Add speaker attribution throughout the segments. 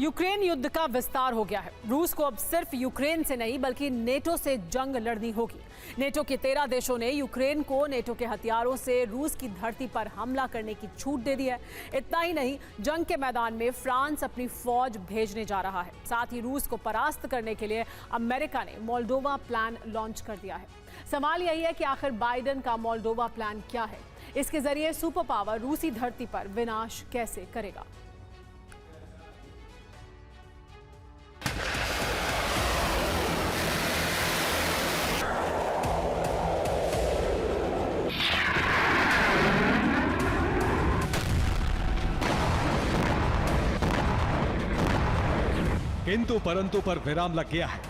Speaker 1: Ukraine युद्ध का विस्तार हो गया है। रूस को अब सिर्फ यूक्रेन से नहीं बल्कि नेटो से जंग लड़नी होगी। नेटो के 13 देशों ने यूक्रेन को नेटो के हथियारों से रूस की धरती पर हमला करने की छूट दे दी है। इतना ही नहीं, जंग के मैदान में फ्रांस अपनी फौज भेजने जा रहा है। साथ ही रूस को परास्त करने के लिए अमेरिका ने मोल्डोवा प्लान लॉन्च कर दिया है। सवाल यही है कि आखिर बाइडेन का मोल्डोवा प्लान क्या है? इसके जरिए सुपर पावर रूसी धरती पर विनाश कैसे करेगा?
Speaker 2: किंतु परंतु पर विराम लग गया है।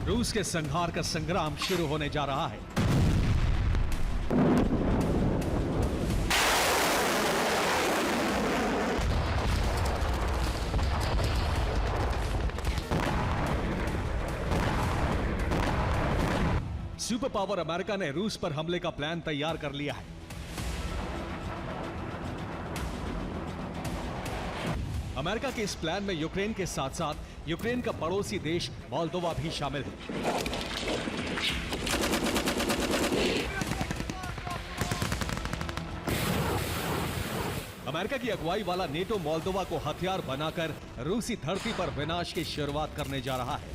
Speaker 2: रूस के संहार का संग्राम शुरू होने जा रहा है। सुपर पावर अमेरिका ने रूस पर हमले का प्लान तैयार कर लिया है। अमेरिका के इस प्लान में यूक्रेन के साथ साथ यूक्रेन का पड़ोसी देश मोल्दोवा भी शामिल है। अमेरिका की अगुवाई वाला नेटो मोल्दोवा को हथियार बनाकर रूसी धरती पर विनाश की शुरुआत करने जा रहा है।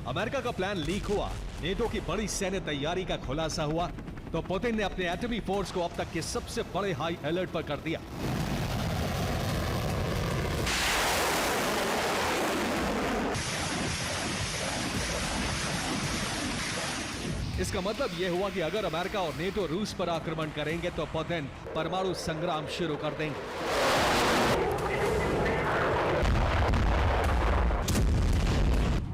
Speaker 2: अमेरिका का प्लान लीक हुआ, नेटो की बड़ी सैन्य तैयारी का खुलासा हुआ तो पुतिन ने अपने एटमी फोर्स को अब तक के सबसे बड़े हाई अलर्ट पर कर दिया। इसका मतलब यह हुआ कि अगर अमेरिका और नेटो रूस पर आक्रमण करेंगे तो पुतिन परमाणु संग्राम शुरू कर देंगे।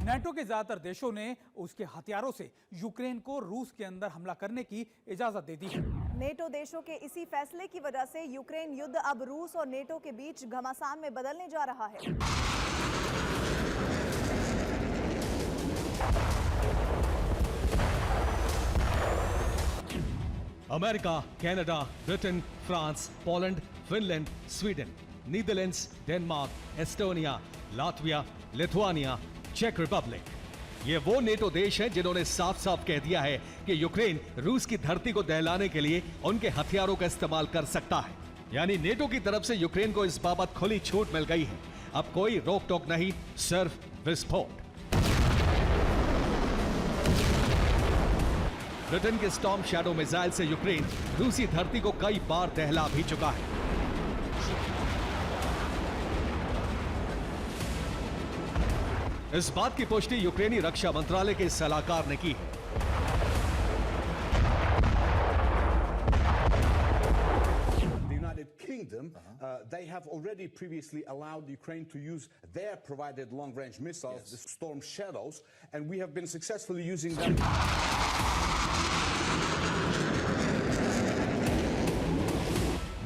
Speaker 3: नेटो के ज्यादातर देशों ने उसके हथियारों से यूक्रेन को रूस के अंदर हमला करने की इजाजत दे दी है।
Speaker 4: नेटो देशों के इसी फैसले की वजह से यूक्रेन युद्ध अब रूस और नेटो के बीच घमासान में बदलने जा रहा है।
Speaker 2: America, Canada, Britain, France, Poland, Finland, Sweden, Netherlands, Denmark, Estonia, Latvia, Lithuania, चेक रिपब्लिक, ये वो नेटो देश हैं जिन्होंने साफ साफ कह दिया है कि यूक्रेन रूस की धरती को दहलाने के लिए उनके हथियारों का इस्तेमाल कर सकता है। यानी नेटो की तरफ से यूक्रेन को इस बाबत खुली छूट मिल गई है। अब कोई रोक टोक नहीं, सिर्फ विस्फोट। ब्रिटेन के स्टॉर्म शैडो मिसाइल से यूक्रेन रूसी धरती को कई बार दहला भी चुका है। इस बात की पुष्टि यूक्रेनी रक्षा मंत्रालय के सलाहकार ने की है।
Speaker 5: The United Kingdom, they have already previously allowed Ukraine to use their provided long-range missiles, the Storm Shadows, and we have been successfully using them.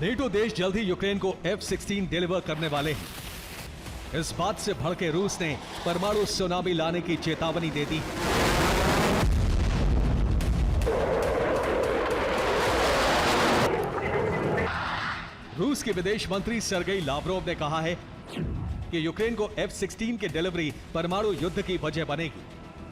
Speaker 2: NATO देश जल्द ही यूक्रेन को F-16 डिलीवर करने वाले हैं। इस बात से भड़के रूस ने परमाणु सुनामी लाने की चेतावनी दे दी। रूस के विदेश मंत्री सर्गेई लावरोव ने कहा है कि यूक्रेन को F-16 की डिलीवरी परमाणु युद्ध की वजह बनेगी।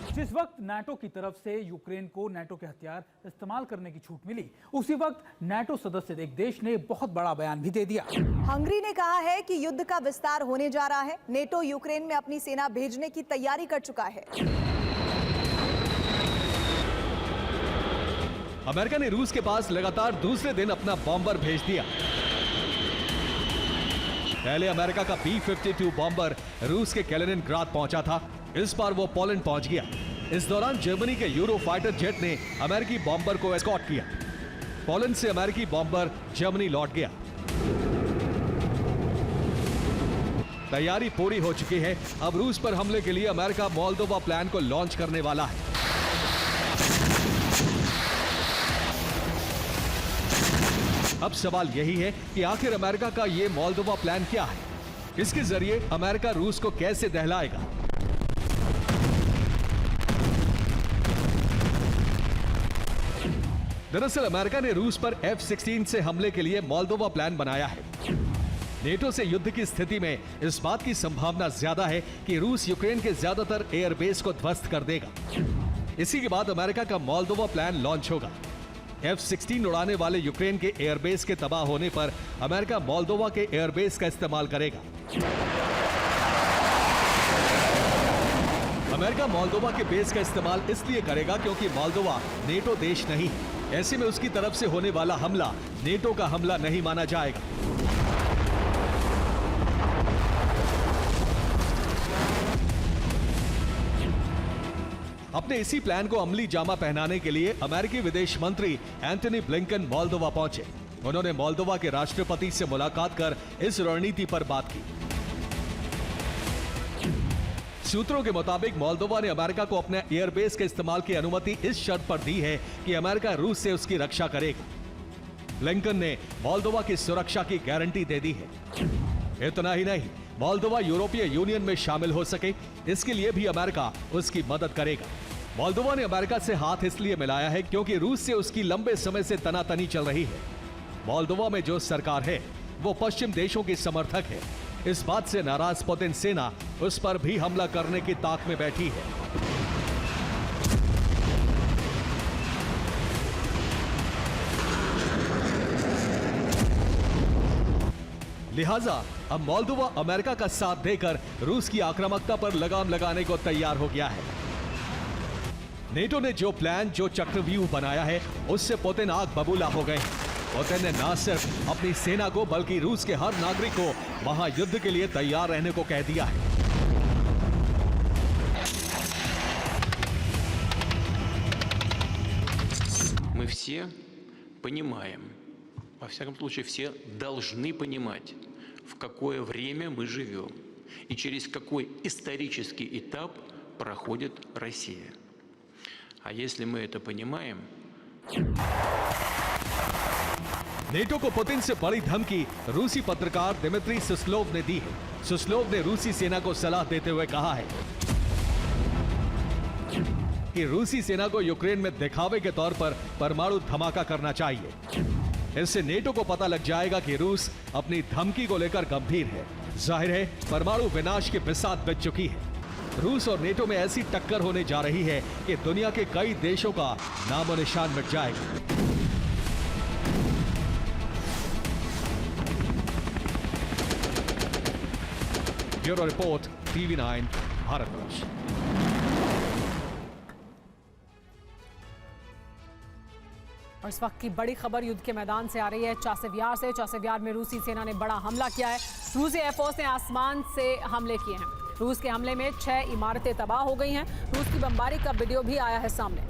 Speaker 3: जिस वक्त नाटो की तरफ से यूक्रेन को नाटो के हथियार इस्तेमाल करने की छूट मिली, उसी वक्त नाटो सदस्य एक देश ने बहुत बड़ा बयान भी दे दिया।
Speaker 4: हंगरी ने कहा है कि युद्ध का विस्तार होने जा रहा है। नेटो यूक्रेन में अपनी सेना भेजने की तैयारी कर चुका है।
Speaker 2: अमेरिका ने रूस के पास लगातार दूसरे दिन अपना बॉम्बर भेज दिया। पहले अमेरिका का B-52 बॉम्बर रूस के कैलिनिनग्राद पहुंचा था। इस बार वो पोलैंड पहुंच गया। इस दौरान जर्मनी के यूरो फाइटर जेट ने अमेरिकी बॉम्बर को एस्कॉर्ट किया। पोलैंड से अमेरिकी बॉम्बर जर्मनी लौट गया। तैयारी पूरी हो चुकी है। अब रूस पर हमले के लिए अमेरिका मोल्दोवा प्लान को लॉन्च करने वाला है। अब सवाल यही है कि आखिर अमेरिका का ये मोल्दोवा प्लान क्या है? इसके जरिए अमेरिका रूस को कैसे दहलाएगा? दरअसल अमेरिका ने रूस पर F-16 से हमले के लिए मोल्दोवा प्लान बनाया है। नेटो से युद्ध की स्थिति में इस बात की संभावना ज्यादा है कि रूस यूक्रेन के ज्यादातर एयरबेस को ध्वस्त कर देगा। इसी के बाद अमेरिका का मोल्दोवा प्लान लॉन्च होगा। F-16 उड़ाने वाले यूक्रेन के एयरबेस के तबाह होने पर अमेरिका मोल्दोवा के एयरबेस का इस्तेमाल करेगा। अमेरिका मोल्दोवा के बेस का इस्तेमाल इसलिए करेगा क्योंकि मोल्दोवा नेटो देश नहीं है। ऐसे में उसकी तरफ से होने वाला हमला नेटो का हमला नहीं माना जाएगा। अपने इसी प्लान को अमली जामा पहनाने के लिए अमेरिकी विदेश मंत्री एंटनी ब्लिंकन मोल्दोवा पहुंचे। उन्होंने मोल्दोवा के राष्ट्रपति से मुलाकात कर इस रणनीति पर बात की। सूत्रों के मुताबिक मोल्दोवा ने अमेरिका को अपने एयरबेस के इस्तेमाल की अनुमति इस शर्त पर दी है कि अमेरिका रूस से उसकी रक्षा करेगा। ब्लिंकन ने मोल्दोवा की सुरक्षा की गारंटी दे दी है। इतना ही नहीं, मोल्दोवा यूरोपीय यूनियन में शामिल हो सके, इसके लिए भी अमेरिका उसकी मदद करेगा। मोल्दोवा ने अमेरिका से हाथ इसलिए मिलाया है क्योंकि रूस से उसकी लंबे समय से तनातनी चल रही है। मोल्दोवा में जो सरकार है वो पश्चिम देशों की समर्थक है। इस बात से नाराज पुतिन सेना उस पर भी हमला करने की ताक में बैठी है। लिहाजा अब मोल्दोवा अमेरिका का साथ देकर रूस की आक्रामकता पर लगाम लगाने को तैयार हो गया है। नेटो ने जो प्लान, जो चक्रव्यूह बनाया है, उससे पुतिन आग बबूला हो गए। पुतिन ने न सिर्फ अपनी सेना को बल्कि रूस के हर नागरिक को वहां युद्ध के लिए तैयार रहने को कह दिया है।
Speaker 6: Мы все понимаем, во всяком случае все должны понимать, в какое время мы живем и через какой исторический этап проходит Россия. А если мы это понимаем...
Speaker 2: नेटो को पुतिन से बड़ी धमकी रूसी पत्रकार दिमित्री सुस्लोव ने दी है। सुस्लोव ने रूसी सेना को सलाह देते हुए कहा है कि रूसी सेना को यूक्रेन में दिखावे के तौर पर परमाणु धमाका करना चाहिए। इससे नेटो को पता लग जाएगा कि रूस अपनी धमकी को लेकर गंभीर है। जाहिर है परमाणु विनाश की बिसात बज चुकी है। रूस और नेटो में ऐसी टक्कर होने जा रही है कि दुनिया के कई देशों का नामो निशान मिट जाएगा। Bureau report, TV9 Bharatvarsh.
Speaker 1: और इस वक्त की बड़ी खबर युद्ध के मैदान से आ रही है, चासेव्यार से। चासेव्यार में रूसी सेना ने बड़ा हमला किया है। रूसी एयरफोर्स ने आसमान से हमले किए हैं। रूस के हमले में 6 इमारतें तबाह हो गई हैं। रूस की बमबारी का वीडियो भी आया है सामने।